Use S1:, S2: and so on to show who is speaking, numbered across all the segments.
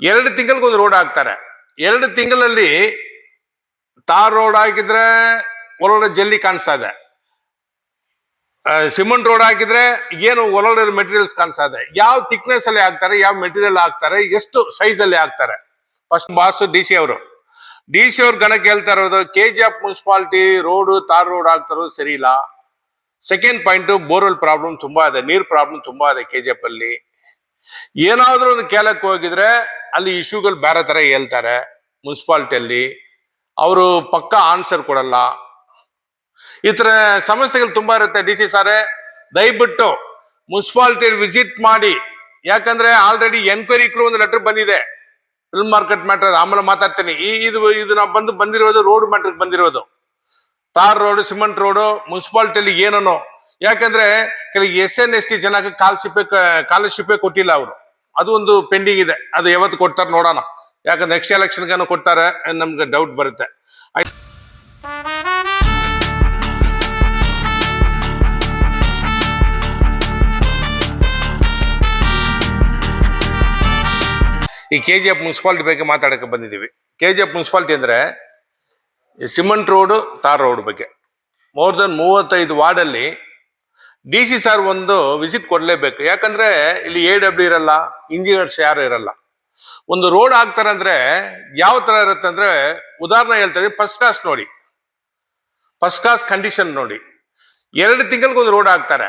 S1: 2 ತಿಂಗಳಿಗೊಂದು road ಹಾಕ್ತಾರೆ. 2 ತಿಂಗಳಲ್ಲಿ tar road ಹಾಕಿದ್ರೆ ಒಳಗಡೆ ಜಲ್ಲಿ ಕಾಣಿಸ್ತಾ ಇದೆ. ಸಿಮೆಂಟ್ ರೋಡ್ ಹಾಕಿದ್ರೆ ಏನು ಒಳಗಡೆ ಮೆಟೀರಿಯಲ್ಸ್ ಕಾಣಿಸ್ತಾ ಇದೆ. ಯಾವ ಥಿಕ್ನೆಸ್ ಅಲ್ಲಿ ಹಾಕ್ತಾರೆ, ಯಾವ ಮೆಟೀರಿಯಲ್ ಹಾಕ್ತಾರೆ, ಎಷ್ಟು ಸೈಜ್ ಅಲ್ಲಿ ಹಾಕ್ತಾರೆ. ಫಸ್ಟ್ ಬಾಸ್ ಡಿ ಸಿ ಅವರು ಗಣಕ್ಕೆ ಹೇಳ್ತಾ ಇರೋದು KGF municipality road tar road ಹಾಕ್ತಾರೋದು ಸರಿ ಇಲ್ಲ. ಸೆಕೆಂಡ್ ಪಾಯಿಂಟ್, ಬೋರ್ವೆಲ್ ಪ್ರಾಬ್ಲಮ್ ತುಂಬಾ ಇದೆ, ನೀರ್ ಪ್ರಾಬ್ಲಮ್ ತುಂಬಾ ಇದೆ KGF ಅಲ್ಲಿ. ಏನಾದ್ರೂ ಒಂದು ಕೇಳಕ್ಕೆ ಹೋಗಿದ್ರೆ ಅಲ್ಲಿ ಇಶ್ಯೂಗಳು ಬೇರೆ ತರ ಹೇಳ್ತಾರೆ. ಮುನ್ಸಿಪಾಲಿಟಿಯಲ್ಲಿ ಅವರು ಪಕ್ಕ ಆನ್ಸರ್ ಕೊಡಲ್ಲ. ಈ ತರ ಸಮಸ್ಯೆಗಳು ತುಂಬಾ ಇರುತ್ತೆ. ಡಿ ಸಿ ಸಾರೇ ದಯವಿಟ್ಟು ಮುನ್ಸಿಪಾಲಿಟಿ ವಿಸಿಟ್ ಮಾಡಿ. ಯಾಕಂದ್ರೆ ಆಲ್ರೆಡಿ ಎನ್ಕ್ವೈರಿ ಒಂದು ಲೆಟರ್ ಬಂದಿದೆ ಫಿಲ್ಮ್ ಮಾರ್ಕೆಟ್ ಮ್ಯಾಟರ್. ಆಮೇಲೆ ಮಾತಾಡ್ತೀನಿ. ಇದು ನಾವು ಬಂದಿರೋದು ರೋಡ್ ಮ್ಯಾಟ್ರಿಗೆ ಬಂದಿರೋದು. ಟಾರ್ ರೋಡ್, ಸಿಮೆಂಟ್ ರೋಡ್ ಮುನ್ಸಿಪಾಲಿಟಿಯಲ್ಲಿ ಏನೋ. ಯಾಕಂದ್ರೆ ಕೆಲವು SN/ST ಜನಕ್ಕೆ ಸ್ಕಾಲರ್ಶಿಪ್ ಕೊಟ್ಟಿಲ್ಲ ಅವರು. ಅದು ಒಂದು ಪೆಂಡಿಂಗ್ ಇದೆ. ಅದು ಯಾವತ್ತು ಕೊಡ್ತಾರೆ ನೋಡೋಣ. ಯಾಕಂದ್ರೆ ನೆಕ್ಸ್ಟ್ ಎಲೆಕ್ಷನ್ಗೆ ಕೊಡ್ತಾರೆ, ನಮ್ಗೆ ಡೌಟ್ ಬರುತ್ತೆ. ಈ KGF ಮುನ್ಸಿಪಾಲಿಟಿ ಬಗ್ಗೆ ಮಾತಾಡಕ್ಕೆ ಬಂದಿದ್ದೀವಿ. KGF ಮುನ್ಸಿಪಾಲಿಟಿ ಅಂದ್ರೆ ಸಿಮೆಂಟ್ ರೋಡ್, ಟಾರ್ ರೋಡ್ ಬಗ್ಗೆ ಮೋರ್ ದನ್ 35 ವಾರ್ಡಲ್ಲಿ DC ಸಾರ್ ಒಂದು ವಿಸಿಟ್ ಕೊಡ್ಲೇಬೇಕು. ಯಾಕಂದ್ರೆ ಇಲ್ಲಿ AW ಇರಲ್ಲ, ಇಂಜಿನಿಯರ್ಸ್ ಯಾರು ಇರಲ್ಲ. ಒಂದು ರೋಡ್ ಹಾಕ್ತಾರೆ ಅಂದ್ರೆ ಯಾವ ತರ ಇರುತ್ತೆ ಅಂದ್ರೆ, ಉದಾಹರಣೆ ಹೇಳ್ತಾ ಇದ್ದೀವಿ, ಫಸ್ಟ್ ಕ್ಲಾಸ್ ನೋಡಿ, ಫಸ್ಟ್ ಕ್ಲಾಸ್ ಕಂಡೀಷನ್ ನೋಡಿ. 2 ತಿಂಗಳಿಗೊಂದು ರೋಡ್ ಹಾಕ್ತಾರೆ.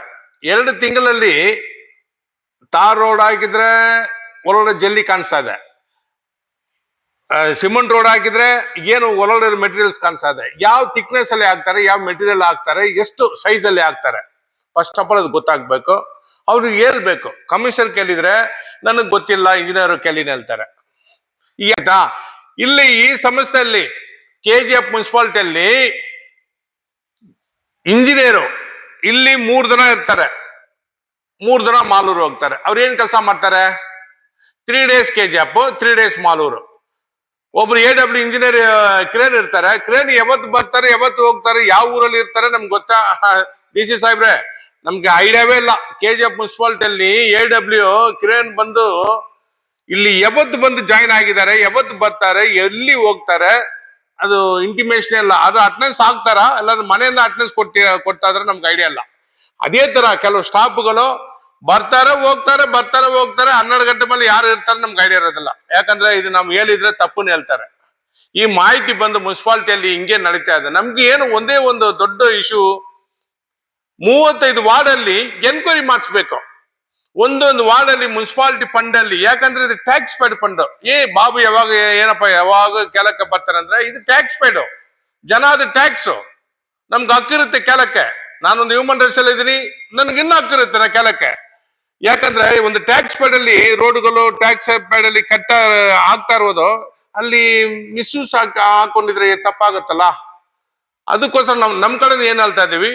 S1: 2 ತಿಂಗಳಲ್ಲಿ ಟಾರ್ ರೋಡ್ ಹಾಕಿದ್ರೆ ಒಳಗಡೆ ಜಲ್ಲಿ ಕಾಣಿಸ್ತಾ ಇದೆ. ಸಿಮೆಂಟ್ ರೋಡ್ ಹಾಕಿದ್ರೆ ಏನು ಒಳಗಡೆ ಮೆಟೀರಿಯಲ್ಸ್ ಕಾಣಿಸ್ತಾ ಇದೆ. ಯಾವ ಥಿಕ್ನೆಸ್ ಅಲ್ಲಿ ಹಾಕ್ತಾರೆ, ಯಾವ ಮೆಟೀರಿಯಲ್ ಹಾಕ್ತಾರೆ, ಎಷ್ಟು ಸೈಜ್ ಅಲ್ಲಿ ಹಾಕ್ತಾರೆ. ಫಸ್ಟ್ ಆಫ್ ಆಲ್ ಅದು ಗೊತ್ತಾಗ್ಬೇಕು. ಅವ್ರಿಗೆ ಹೇಳ್ಬೇಕು. ಕಮಿಷನರ್ ಕೇಳಿದ್ರೆ ನನಗೆ ಗೊತ್ತಿಲ್ಲ, ಇಂಜಿನಿಯರ್ ಕೇಳಿನ ಹೇಳ್ತಾರೆ. ಇಲ್ಲಿ ಈ ಸಂಸ್ಥೆಯಲ್ಲಿ KGF ಮುನ್ಸಿಪಾಲಿಟಿಯಲ್ಲಿ ಇಂಜಿನಿಯರು ಇಲ್ಲಿ 3 ಜನ ಇರ್ತಾರೆ, 3 ಜನ ಮಾಲೂರು ಹೋಗ್ತಾರೆ. ಅವ್ರು ಏನ್ ಕೆಲಸ ಮಾಡ್ತಾರೆ? 3 days KGF, 3 days ಮಾಲೂರು. ಒಬ್ರು AW ಇಂಜಿನಿಯರ್ ಕ್ರೇನ್ ಇರ್ತಾರೆ. ಕ್ರೇನ್ ಯಾವತ್ತು ಬರ್ತಾರೆ, ಯಾವತ್ತು ಹೋಗ್ತಾರೆ, ಯಾವ ಊರಲ್ಲಿ ಇರ್ತಾರೆ ನಮ್ಗೆ ಗೊತ್ತಾ? DC ಸಾಹೇಬ್ರೆ, ನಮ್ಗೆ ಐಡಿಯಾವೇ ಇಲ್ಲ. KGF ಮುನ್ಸಿಪಾಲಿಟಿಯಲ್ಲಿ AW ಕ್ರೇನ್ ಬಂದು ಇಲ್ಲಿ ಯಾವತ್ತು ಬಂದು ಜಾಯಿನ್ ಆಗಿದ್ದಾರೆ, ಯಾವತ್ತು ಬರ್ತಾರೆ, ಎಲ್ಲಿ ಹೋಗ್ತಾರೆ, ಅದು ಇಂಟಿಮೇಷನ್ ಇಲ್ಲ. ಅದು ಅಟೆಂಡೆನ್ಸ್ ಹಾಕ್ತಾರ, ಅಲ್ಲಾದ್ರೆ ಮನೆಯಿಂದ ಅಟೆಂಡೆನ್ಸ್ ಕೊಡ್ತಾ ಇದ್ರೆ ನಮ್ಗೆ ಐಡಿಯಾ ಇಲ್ಲ. ಅದೇ ತರ ಕೆಲವು ಸ್ಟಾಫ್ಗಳು ಬರ್ತಾರೆ ಹೋಗ್ತಾರೆ 12 ಗಂಟೆ ಮೇಲೆ ಯಾರು ಇರ್ತಾರೆ ನಮ್ಗೆ ಐಡಿಯಾ ಇರೋದಿಲ್ಲ. ಯಾಕಂದ್ರೆ ಇದು ನಾವು ಹೇಳಿದ್ರೆ ತಪ್ಪು ಹೇಳ್ತಾರೆ. ಈ ಮಾಹಿತಿ ಬಂದು ಮುನ್ಸಿಪಾಲಿಟಿಯಲ್ಲಿ ಹಿಂಗೆ ನಡೀತಾ ಇದೆ. ನಮ್ಗೆ ಏನು ಒಂದೇ ಒಂದು ದೊಡ್ಡ ಇಶ್ಯೂ, 35 ವಾರ್ಡಲ್ಲಿ ಎನ್ಕ್ವೈರಿ ಮಾಡಿಸ್ಬೇಕು. ಒಂದೊಂದು ವಾರ್ಡಲ್ಲಿ ಮುನ್ಸಿಪಾಲಿಟಿ ಫಂಡ್ ಅಲ್ಲಿ. ಯಾಕಂದ್ರೆ ಇದು ಟ್ಯಾಕ್ಸ್ ಪೇಡ್ ಫಂಡ್. ಬಾಬು ಯಾವಾಗ ಕೇಳಕ್ಕೆ ಬರ್ತಾರೆ ಅಂದ್ರೆ, ಇದು ಟ್ಯಾಕ್ಸ್ ಪೇಡ್ ಜನ, ಅದು ಟ್ಯಾಕ್ಸ್ ನಮ್ಗೆ ಹಕ್ಕಿರುತ್ತೆ ಕೇಳಕ್ಕೆ. ನಾನೊಂದು ಹ್ಯೂಮನ್ ರೈಟ್ಸ್ ಅಲ್ಲಿ ಇದ್ದೀನಿ, ನನ್ಗೆ ಇನ್ನೂ ಹಕ್ಕಿರುತ್ತೆ ನಾ ಕೇಳಕ್ಕೆ. ಯಾಕಂದ್ರೆ ಒಂದು ಟ್ಯಾಕ್ಸ್ ಪೇಡ್ ಅಲ್ಲಿ ರೋಡ್ಗಳು ಟ್ಯಾಕ್ಸ್ ಪೇಡ್ ಅಲ್ಲಿ ಆಗ್ತಾ ಇರೋದು, ಅಲ್ಲಿ ಮಿಸ್ಯೂಸ್ ಹಾಕೊಂಡಿದ್ರೆ ತಪ್ಪಾಗುತ್ತಲ್ಲ. ಅದಕ್ಕೋಸ್ಕರ ನಮ್ ಕಡೆ ಏನ್ ಹೇಳ್ತಾ ಇದೀವಿ,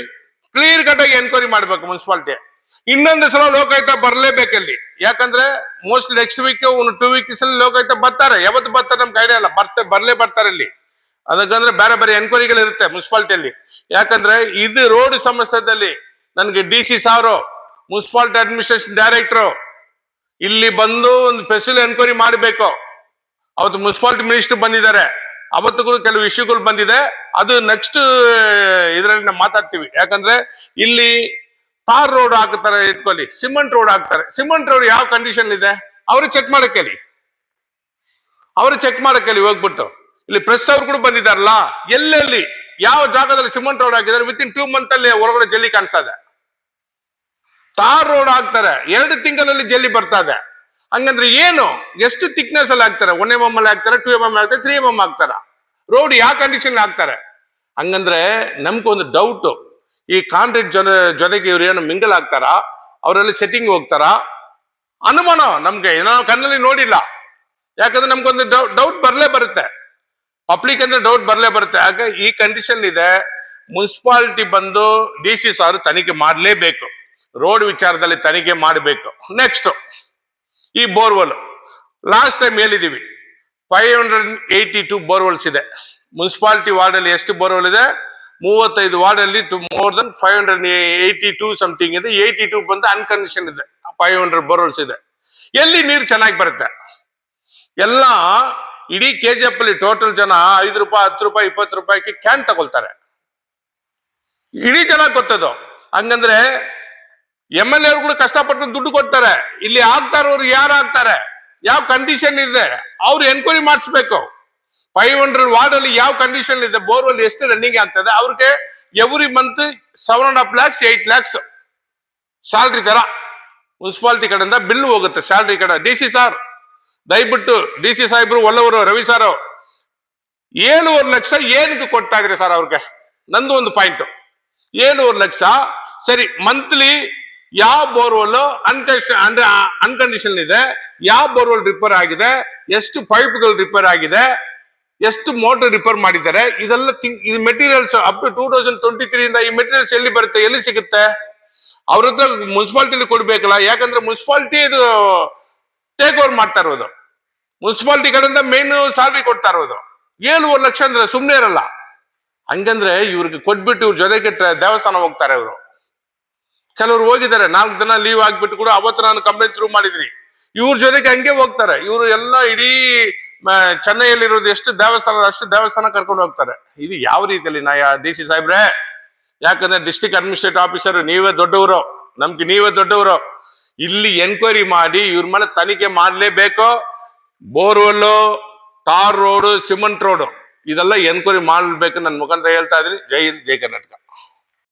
S1: ಕ್ಲಿಯರ್ ಕಟ್ ಆಗಿ ಎನ್ಕ್ವೈರಿ ಮಾಡ್ಬೇಕು ಮುನ್ಸಿಪಾಲಿಟಿ. ಇನ್ನೊಂದು ಸಲ ಲೋಕಾಯುಕ್ತ ಬರ್ಲೇಬೇಕಲ್ಲಿ. ಯಾಕಂದ್ರೆ ಮೋಸ್ಟ್ ನೆಕ್ಸ್ಟ್ ವೀಕ್ 2 weeks ಅಲ್ಲಿ ಲೋಕಾಯುಕ್ತ ಬರ್ತಾರೆ. ಯಾವತ್ತು ಬರ್ತಾರೆ ನಮ್ಗೆ ಐಡಿಯಾ ಇಲ್ಲ. ಬರ್ತಾರೆ ಇಲ್ಲಿ. ಅದಕ್ಕಂದ್ರೆ ಬೇರೆ ಎನ್ಕ್ವೈರಿಗಳು ಇರುತ್ತೆ ಮುನ್ಸಿಪಾಲಿಟಿಯಲ್ಲಿ. ಯಾಕಂದ್ರೆ ಇದು ರೋಡ್ ಸಮಸ್ಯೆದಲ್ಲಿ ನನ್ಗೆ DC ಸಾರು, ಮುನ್ಸಿಪಾಲಿಟಿ ಅಡ್ಮಿನಿಸ್ಟ್ರೇಷನ್ ಡೈರೆಕ್ಟರ್ ಇಲ್ಲಿ ಬಂದು ಒಂದು ಸ್ಪೆಷಲ್ ಎನ್ಕ್ವೈರಿ ಮಾಡಬೇಕು. ಅವತ್ತು ಮುನ್ಸಿಪಾಲಿಟಿ ಮಿನಿಸ್ಟರ್ ಬಂದಿದ್ದಾರೆ, ಅವತ್ತು ಕೂಡ ಕೆಲವು ಇಶ್ಯೂಗಳು ಬಂದಿದೆ. ಅದು ನೆಕ್ಸ್ಟ್ ಇದರಲ್ಲಿ ನಾವು ಮಾತಾಡ್ತೀವಿ. ಯಾಕಂದ್ರೆ ಇಲ್ಲಿ ಟಾರ್ ರೋಡ್ ಹಾಕ್ತಾರೆ ಇಟ್ಕೊಳ್ಳಿ, ಸಿಮೆಂಟ್ ರೋಡ್ ಹಾಕ್ತಾರೆ. ಸಿಮೆಂಟ್ ರೋಡ್ ಯಾವ ಕಂಡೀಷನ್ ಇದೆ ಅವ್ರು ಚೆಕ್ ಮಾಡಕ್ಕೇಳಿ, ಹೋಗ್ಬಿಟ್ಟು. ಇಲ್ಲಿ ಪ್ರೆಸ್ ಅವ್ರು ಕೂಡ ಬಂದಿದಾರಲ್ಲ, ಎಲ್ಲೆಲ್ಲಿ ಯಾವ ಜಾಗದಲ್ಲಿ ಸಿಮೆಂಟ್ ರೋಡ್ ಹಾಕಿದ್ದಾರೆ ವಿತಿನ್ 2 months ಅಲ್ಲಿ ಹೊರಗಡೆ ಜಲ್ಲಿ ಕಾಣಿಸ್ತಾ ಇದೆ. ಟಾರ್ ರೋಡ್ ಹಾಕ್ತಾರೆ, 2 ತಿಂಗಳಲ್ಲಿ ಜಲ್ಲಿ ಬರ್ತಾ ಇದೆ. ಹಂಗಂದ್ರೆ ಏನು, ಎಷ್ಟು ಥಿಕ್ನೆಸ್ ಅಲ್ಲಿ ಹಾಕ್ತಾರೆ? 1 mm ಅಲ್ಲಿ ಹಾಕ್ತಾರೆ, 2 mm ಹಾಕ್ತಾರೆ, 3 mm ಹಾಕ್ತಾರ. ರೋಡ್ ಯಾವ ಕಂಡೀಷನ್ ಹಾಕ್ತಾರೆ? ಹಂಗಂದ್ರೆ ನಮ್ಗೊಂದು ಡೌಟ್, ಈ ಕಾಂಟ್ರಾಕ್ಟ್ ಜೊತೆಗೆ ಇವ್ರು ಏನು ಮಿಂಗಲ್ ಆಗ್ತಾರ, ಅವರಲ್ಲಿ ಸೆಟ್ಟಿಂಗ್ ಹೋಗ್ತಾರ, ಅನುಮಾನ ನಮ್ಗೆ. ನಾವು ಕಣ್ಣಲ್ಲಿ ನೋಡಿಲ್ಲ. ಯಾಕಂದ್ರೆ ನಮ್ಗೊಂದು ಡೌಟ್ ಬರುತ್ತೆ. ಪಬ್ಲಿಕ್ ಅಂದ್ರೆ ಡೌಟ್ ಬರುತ್ತೆ. ಆಗ ಈ ಕಂಡೀಷನ್ ಇದೆ. ಮುನ್ಸಿಪಾಲಿಟಿ ಬಂದು DC ಸಾರು ತನಿಖೆ ಮಾಡಲೇಬೇಕು. ರೋಡ್ ವಿಚಾರದಲ್ಲಿ ತನಿಖೆ ಮಾಡಬೇಕು. ನೆಕ್ಸ್ಟ್ ಈ ಬೋರ್ವೆಲ್, ಲಾಸ್ಟ್ ಟೈಮ್ ಹೇಳಿದೀವಿ 582 ಬೋರ್ವೆಲ್ಸ್ ಇದೆ ಮುನ್ಸಿಪಾಲಿಟಿ ವಾರ್ಡಲ್ಲಿ. ಎಷ್ಟು ಬೋರ್ವೆಲ್ ಇದೆ? 35 ವಾರ್ಡಲ್ಲಿ ಮೋರ್ ದನ್ 582 ಸಮಥಿಂಗ್ ಇದೆ. 82 ಬಂದು ಅನ್ಕಂಡೀಷನ್ ಇದೆ. 500 ಬೋರ್ವೆಲ್ಸ್ ಇದೆ. ಎಲ್ಲಿ ನೀರು ಚೆನ್ನಾಗಿ ಬರುತ್ತೆ? ಎಲ್ಲ ಇಡೀ KGF ಅಲ್ಲಿ ಟೋಟಲ್ ಜನ 5 ರೂಪಾಯಿ 10 ರೂಪಾಯಿ 20 ರೂಪಾಯಿಗೆ ಕ್ಯಾನ್ ತಗೊಳ್ತಾರೆ. ಇಡೀ ಜನ ಗೊತ್ತದು. ಹಂಗಂದ್ರೆ MLA ಅವ್ರು ಕೂಡ ಕಷ್ಟಪಟ್ಟು ದುಡ್ಡು ಕೊಡ್ತಾರೆ. ಇಲ್ಲಿ ಆಗ್ತಾರೋರು ಯಾರು ಆಗ್ತಾರೆ, ಯಾವ ಕಂಡೀಷನ್ ಇದೆ ಅವ್ರು ಎನ್ಕ್ವೈರಿ ಮಾಡಿಸ್ಬೇಕು. 500 ವಾರ್ಡ್ ಅಲ್ಲಿ ಯಾವ ಕಂಡೀಷನ್ ಇದೆ, ಬೋರ್ವೆಲ್ ಎಷ್ಟು ರನ್ನಿಂಗ್ ಆಗ್ತದೆ, ಅವ್ರಿಗೆ every month 7.5 lakhs 8 lakhs salary ತರ ಮುನ್ಸಿಪಾಲಿಟಿ ಕಡೆಯಿಂದ ಬಿಲ್ ಹೋಗುತ್ತೆ. ಸ್ಯಾಲ್ರಿ ಕಡೆ DC ಸಾರ್ ದಯವಿಟ್ಟು DC ಸಾಹೇಬ್ರು ಒಳ್ಳೆಯವರು, ರವಿ ಸಾರ್ 7.5 ಲಕ್ಷ ಏನಕ್ಕೆ ಕೊಡ್ತಾ ಇದ್ರಿ ಸರ್ ಅವ್ರಿಗೆ? ನಂದು ಒಂದು ಪಾಯಿಂಟ್, 7.5 ಲಕ್ಷ ಸರಿ. ಮಂತ್ಲಿ ಯಾವ ಬೋರ್ವೆಲ್ ಅನ್ಕಂಡೀಷನ್ ಇದೆ, ಯಾವ ಬೋರ್ವೆಲ್ ರಿಪೇರ್ ಆಗಿದೆ, ಎಷ್ಟು ಪೈಪ್ಗಳು ರಿಪೇರ್ ಆಗಿದೆ, ಎಷ್ಟು ಮೋಟರ್ ರಿಪೇರ್ ಮಾಡಿದ್ದಾರೆ, ಇದೆಲ್ಲ ಇದು ಮೆಟೀರಿಯಲ್ಸ್ ಅಪ್ ಟು 2023 ಇಂದ ಈ ಮೆಟೀರಿಯಲ್ಸ್ ಎಲ್ಲಿ ಬರುತ್ತೆ, ಎಲ್ಲಿ ಸಿಗುತ್ತೆ? ಅವ್ರ ಹತ್ರ ಮುನ್ಸಿಪಾಲಿಟಿ ಕೊಡ್ಬೇಕಲ್ಲ. ಯಾಕಂದ್ರೆ ಮುನ್ಸಿಪಾಲಿಟಿ ಇದು ಟೇಕ್ ಓವರ್ ಮಾಡ್ತಾ ಇರೋದು, ಮುನ್ಸಿಪಾಲಿಟಿ ಕಡೆಯಿಂದ ಮೇನ್ ಸ್ಯಾಲ್ರಿ ಕೊಡ್ತಾ ಇರೋದು. 7.5 ಲಕ್ಷ ಅಂದ್ರೆ ಸುಮ್ಮನೆ ಇರಲ್ಲ. ಹಂಗಂದ್ರೆ ಇವ್ರಿಗೆ ಕೊಟ್ಬಿಟ್ಟು ಇವ್ರ ಜೊತೆಗೆ ದೇವಸ್ಥಾನ ಹೋಗ್ತಾರೆ ಇವರು. ಕೆಲವರು ಹೋಗಿದ್ದಾರೆ, 4 ದಿನ ಲೀವ್ ಆಗ್ಬಿಟ್ಟು ಕೂಡ ಅವತ್ತು ನಾನು ಕಂಪ್ಲೇಂಟ್ ಥ್ರೂ ಮಾಡಿದ್ರಿ. ಇವ್ರ ಜೊತೆಗೆ ಹಂಗೆ ಹೋಗ್ತಾರೆ. ಇವರು ಎಲ್ಲ ಇಡೀ ಚೆನ್ನೈಯಲ್ಲಿರೋದು ಎಷ್ಟು ದೇವಸ್ಥಾನ ಅಷ್ಟು ದೇವಸ್ಥಾನ ಕರ್ಕೊಂಡು ಹೋಗ್ತಾರೆ. ಇದು ಯಾವ ರೀತಿಯಲ್ಲಿ ನ್ಯಾಯ DC ಸಾಹೇಬ್ರೆ? ಯಾಕಂದ್ರೆ ಡಿಸ್ಟ್ರಿಕ್ಟ್ ಅಡ್ಮಿನಿಸ್ಟ್ರೇಟಿವ್ ಆಫೀಸರ್ ನೀವೇ ದೊಡ್ಡವರು, ನಮ್ಗೆ ನೀವೇ ದೊಡ್ಡವರು. ಇಲ್ಲಿ ಎನ್ಕ್ವೈರಿ ಮಾಡಿ ಇವ್ರ ಮೇಲೆ ತನಿಖೆ ಮಾಡ್ಲೇಬೇಕು. Borewell, tar road, cement road ಇದೆಲ್ಲ ಎನ್ಕ್ವೈರಿ ಮಾಡ್ಬೇಕು. ನನ್ನ ಮುಖಾಂತರ ಹೇಳ್ತಾ ಇದ್ರಿ. ಜೈ ಹಿಂದ್, ಜೈ ಕರ್ನಾಟಕ.